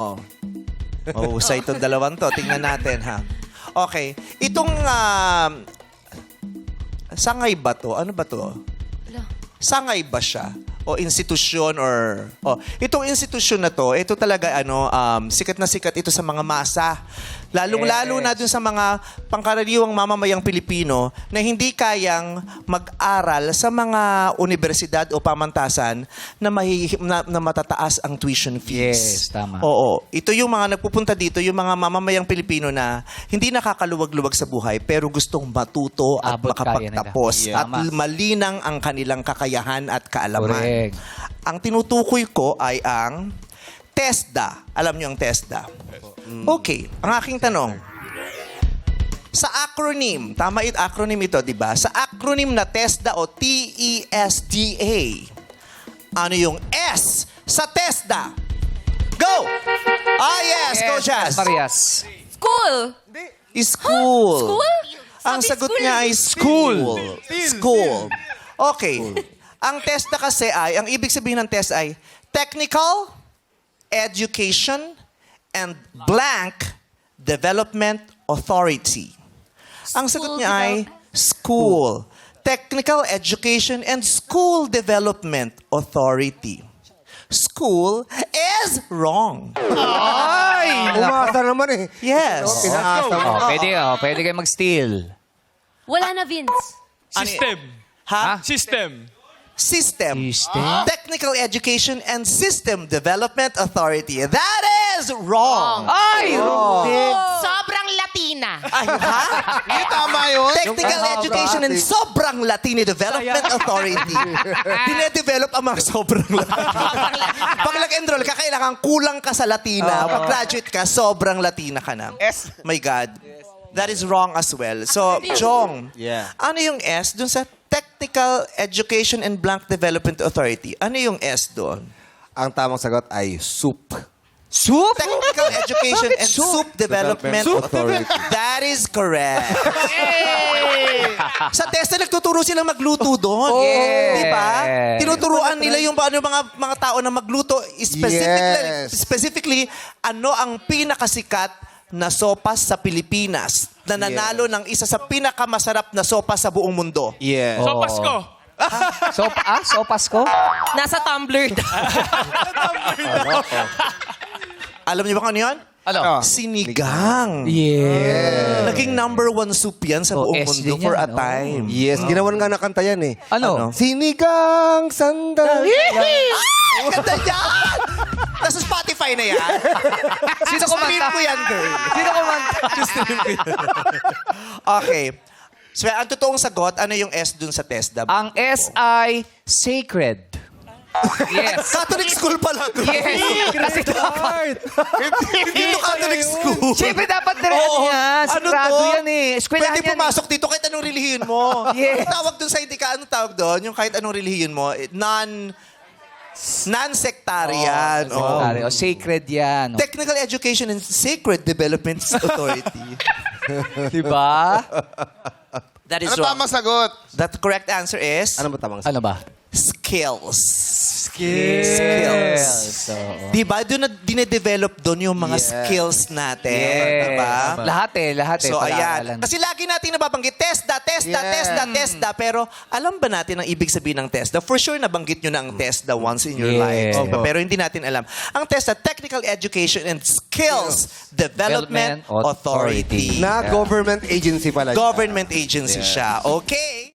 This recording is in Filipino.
Oh. Mahusay itong dalawang to. Tingnan natin, ha? Okay. Itong, sangay ba to? Ano ba to? Wala. Sangay ba siya? O institusyon or... itong institusyon na to, ito talaga, sikat na sikat ito sa mga masa. Lalong-lalo na dun sa mga pangkaraniwang mamamayang Pilipino na hindi kayang mag-aral sa mga universidad o pamantasan na, na matataas ang tuition fees. Yes, tama. Oo. Ito yung mga nagpupunta dito, yung mga mamamayang Pilipino na hindi nakakaluwag-luwag sa buhay pero gustong matuto at Abot kaya nila. makapagtapos. At Tama. malinang ang kanilang kakayahan at kaalaman. Correct. Ang tinutukoy ko ay ang TESDA. Alam niyo ang TESDA? Okay. Ang aking tanong, sa acronym, tama yung acronym ito, di ba? Sa acronym na TESDA o TESDA, ano yung S sa TESDA? Go! Ah, yes! Go, Jazz! Marias. School! School. School? Ang Sabi sagot school. niya ay school. School. Okay. Ang TESDA kasi ay, ang ibig sabihin ng TESDA ay Technical Education and Blank Development Authority. Ang sagot niya ay school. Technical Education and School Development Authority. School is wrong. Umasa naman eh. Yes. Pinaasa mo. Pwede kayo mag-steal. Wala na, Vince. System. Ha? System. System. System? Technical Education and System Development Authority. That is wrong. Ay! Sobrang Latina. Ay, ha? Hindi tama yun. Technical Education and Sobrang Latino Development Authority. Dinedevelop ang mga sobrang Latino. Pag nag-enroll ka, kailangan kulang ka sa Latina. Pag graduate ka, sobrang Latina ka na. S. My God. That is wrong as well. So, Jong, Yeah. ano yung S dun sa Technical Education and Blank Development Authority? Ano yung S doon? Ang tamang sagot ay soup. Soup? Technical Education and Soup Development Authority. That is correct. Sa TESDA, nagtuturo silang magluto doon. Yes. Di ba? Tinuturuan nila yung paano mga tao na magluto. Yes. Specifically, ano ang pinakasikat na sopas sa Pilipinas na nanalo ng isa sa pinakamasarap na sopas sa buong mundo. Yeah. So, Pasko. Sopas ko? Nasa Tumblr. Alam niyo ba kung ano yun? Ano? Sinigang. Yeah. Naging #1 soup yan sa buong S mundo din for yan, a time. Yes, ginawan nga na kanta yan eh. Ano? Sinigang sandali. Ay, ganda yan! Nasa Spotify na yan. Sino kumanta? ko yan, girl. Sino kumanta? Okay. So, ang totoong sagot, ano yung S dun sa TESDA? Ang S ay sacred. Yes. Catholic school pala. Yes. Kasi dapat. Hindi to Catholic school. Siyempre dapat diretso Oo. yan. Ano Sigurado to? yan eh. Eskwelahan Pwede yan. pumasok dito kahit anong relihiyon mo. Yes. Ang tawag dun sa hindi ka, anong tawag doon? Yung kahit anong relihiyon mo, non-sectarian. Oh. Sacred yan. Technical Education and Sacred Development Authority. Diba? That is Ano wrong. tamang sagot? The correct answer is Ano ba tamang sagot? Ano ba? skills. Skills. So, Diba? Doon na dinedevelop doon yung mga Yeah. skills natin. yeah. Diba? Lahat eh. So, Pag-aaralan. ayan. Kasi lagi natin nababanggit, TESDA. Yeah. Pero alam ba natin ang ibig sabihin ng TESDA? For sure, nabanggit nyo na ang TESDA once in your Yeah. life. Diba? Opo. Pero hindi natin alam. Ang TESDA, Technical Education and Skills Development Development Authority. Authority. Na government agency pala. Government agency siya. Okay.